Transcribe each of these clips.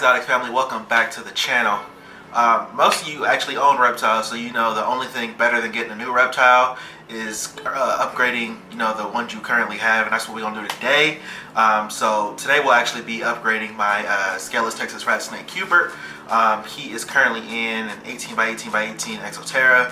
exotic family, welcome back to the channel. Most of you actually own reptiles, so you know the only thing better than getting a new reptile is upgrading, the ones you currently have, and that's what we're gonna do today. So today we'll actually be upgrading my scaleless Texas Ratsnake Cubert. He is currently in an 18 by 18 by 18 Exoterra.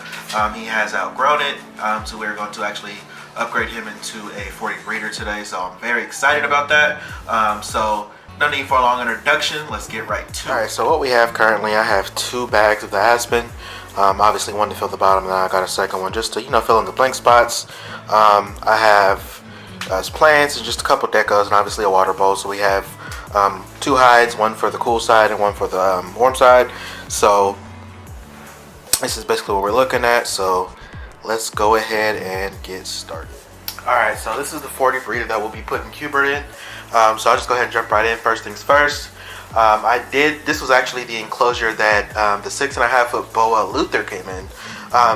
He has outgrown it, so we're going to actually upgrade him into a 40 breeder today. So I'm very excited about that. So no need for a long introduction. Let's get right to it. Alright, so what we have currently, I have 2 bags of the Aspen. Obviously one to fill the bottom, and then I got a second one just to fill in the blank spots. I have plants and just a couple decos, and obviously a water bowl. So we have 2 hides, one for the cool side and one for the warm side. So this is basically what we're looking at. So let's go ahead and get started. Alright, so this is the 40 breeder that we'll be putting Cubert in. So I'll just go ahead and jump right in. First things first, this was actually the enclosure that the 6.5 foot boa Luther came in.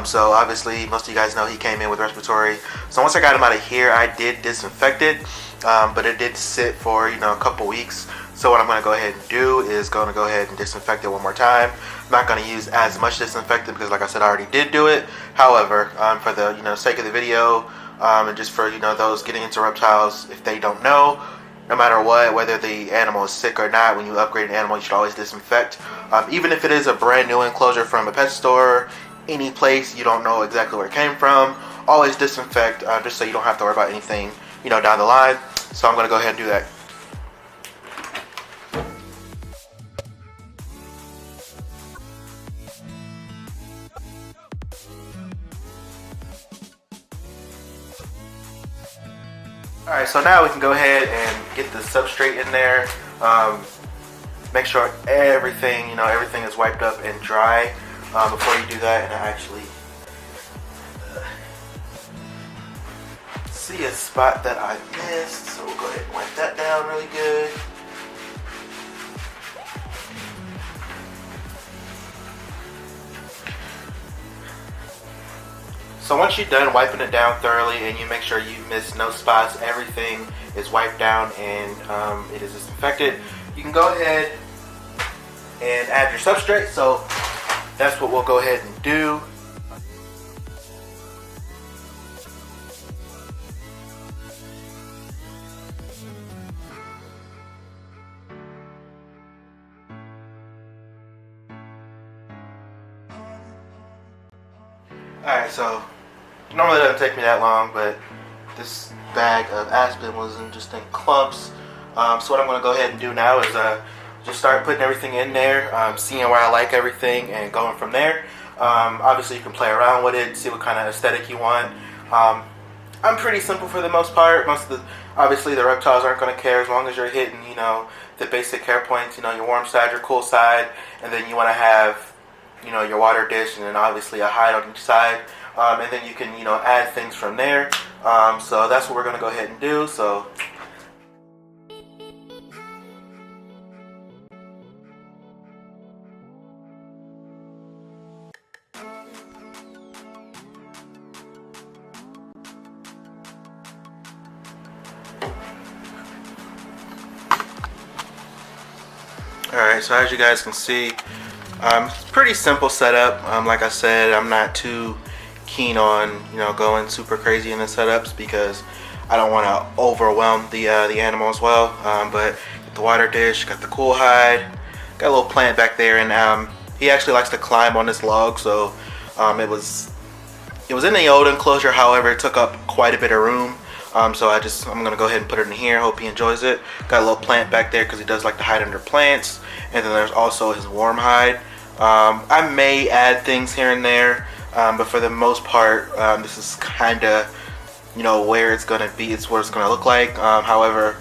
So obviously most of you guys know he came in with respiratory. So once I got him out of here, I did disinfect it, but it did sit for a couple weeks. So what I'm going to go ahead and do is go ahead and disinfect it one more time. I'm not going to use as much disinfectant because, like I said, I already did do it. However, for the sake of the video, and just for those getting into reptiles, if they don't know, no matter what, whether the animal is sick or not, when you upgrade an animal, you should always disinfect. Even if it is a brand new enclosure from a pet store, any place you don't know exactly where it came from, always disinfect, just so you don't have to worry about anything down the line. So I'm going to go ahead and do that. Alright, so now we can go ahead and get the substrate in there. Make sure everything, everything is wiped up and dry before you do that. And I actually see a spot that I missed, so we'll go ahead and wipe that down really good. So once you're done wiping it down thoroughly and you make sure you miss no spots, everything is wiped down and it is disinfected, you can go ahead and add your substrate. So that's what we'll go ahead and do. Alright, so normally it doesn't take me that long, but this bag of Aspen was just in clumps. So what I'm going to go ahead and do now is just start putting everything in there, seeing where I like everything and going from there. Obviously you can play around with it, see what kind of aesthetic you want. I'm pretty simple for the most part. Obviously the reptiles aren't going to care as long as you're hitting the basic care points, your warm side, your cool side, and then you want to have your water dish, and then obviously a hide on each side, and then you can add things from there. So that's what we're going to go ahead and do. So alright, so as you guys can see, it's pretty simple setup. Like I said, I'm not too keen on going super crazy in the setups because I don't want to overwhelm the animal as well. But the water dish, got the cool hide, got a little plant back there, and he actually likes to climb on this log. So it was in the old enclosure. However, it took up quite a bit of room. So I'm gonna go ahead and put it in here. Hope he enjoys it. Got a little plant back there because he does like to hide under plants. And then there's also his warm hide. I may add things here and there, but for the most part, this is kind of where it's gonna be. It's what it's gonna look like. However,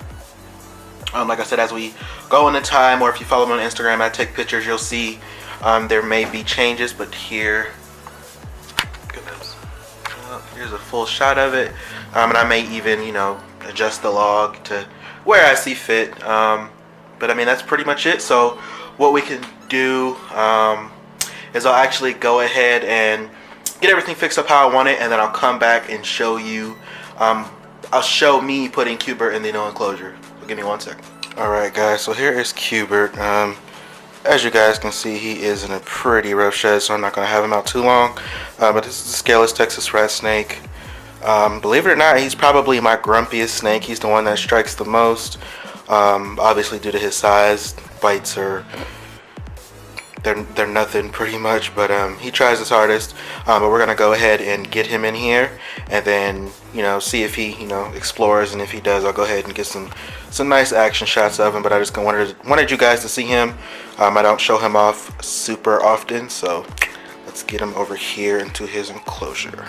like I said, as we go into time, or if you follow me on Instagram, I take pictures, you'll see there may be changes. But here, goodness, here's a full shot of it, and I may even adjust the log to where I see fit. But I mean, that's pretty much it. So what we can do is I'll actually go ahead and get everything fixed up how I want it, and then I'll come back and show you. I'll show me putting Cubert in the no enclosure. So give me 1 second. Alright guys, so here is Cubert. As you guys can see, he is in a pretty rough shed, so I'm not going to have him out too long. But this is the scaleless Texas rat snake. Believe it or not, he's probably my grumpiest snake. He's the one that strikes the most. Obviously, due to his size, bites are they're nothing pretty much. But he tries his hardest. But we're gonna go ahead and get him in here, and then see if he explores, and if he does, I'll go ahead and get some nice action shots of him. But I just wanted you guys to see him. I don't show him off super often, so let's get him over here into his enclosure.